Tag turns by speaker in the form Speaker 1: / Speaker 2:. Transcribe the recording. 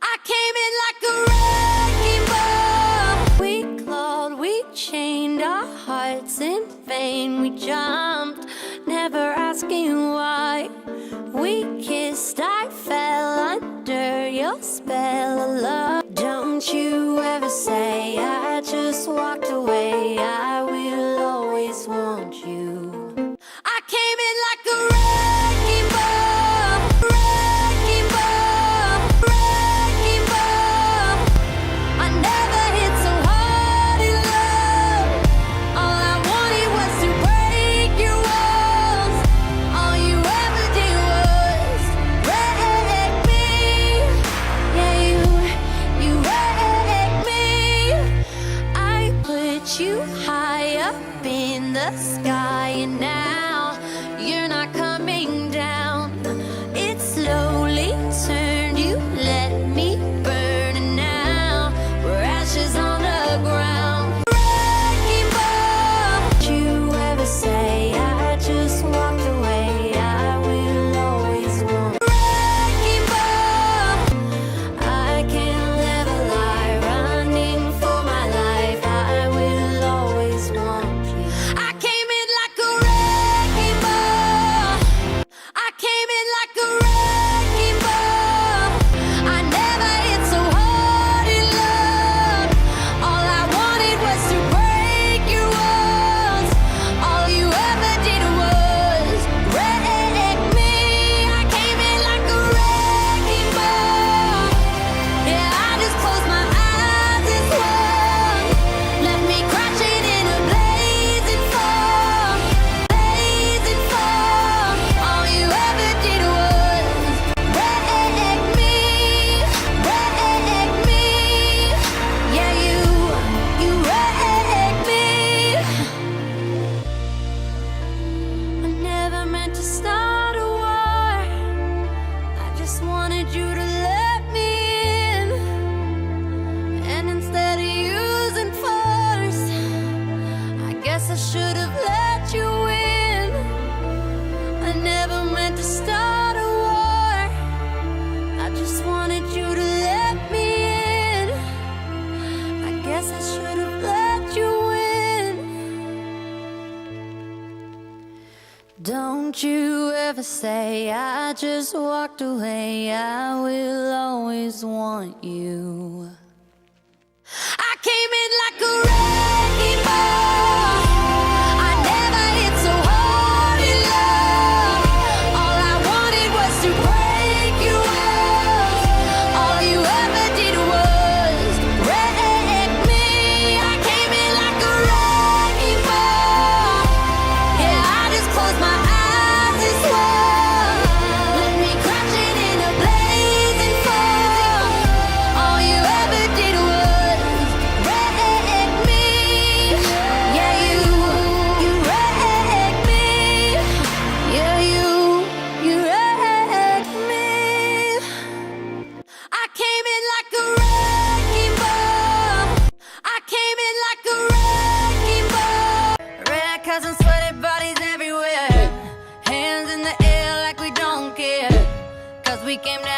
Speaker 1: I came in like a wrecking ball. We clawed, we chained our hearts in vain. We jumped, never asking why. We kissed, I fell under your spell of love. Don't you ever say I just walked away. I will always want you. I came in like a wrecking ball, wrecking ball, wrecking ball. I never hit so hard in love. All I wanted was to break your walls. All you ever did was wreck me. Yeah, you wrecked me. I put you high up in the sky, and now you're not coming down. It slowly turned, you let me burn, and now we're ashes on the ground. Wrecking ball. Don't you ever say I just walked away. I will always want. Wrecking ball. I can't live a lie, running for my life. I will always want you. I came in like a wrecking ball. I came in like a wrecking ball. I never hit so hard in love. All I wanted was to break your walls. All you ever did was wreck me. I came in like a wrecking ball. Yeah, I just closed my eyes and swung. Left me crashing in a blazing fall, blazing fall. All you ever did was wreck me, wreck me. Yeah, you wrecked me. I never meant to start a war. I just wanted you to let me in. And instead of using force, I guess I should have let you in. I never meant to start a war. I just wanted you to let me in. I guess I should have let you in. Don't you ever say I just walked away. I will always want you. I came in like a wrecking ball. I never hit so hard in love. All I wanted was to break your walls. All you ever did was wreck me. I came in like a wrecking ball. Yeah, I just closed my eyes and swung. Left me crashing in a blazing fall. All you ever did was wreck me. Yeah, you wrecked me. Yeah, you wrecked me. I came in like a wrecking ball. I came in like a wrecking ball. Red cousins, sweaty bodies everywhere. Hands in the air like we don't care. 'Cause we came to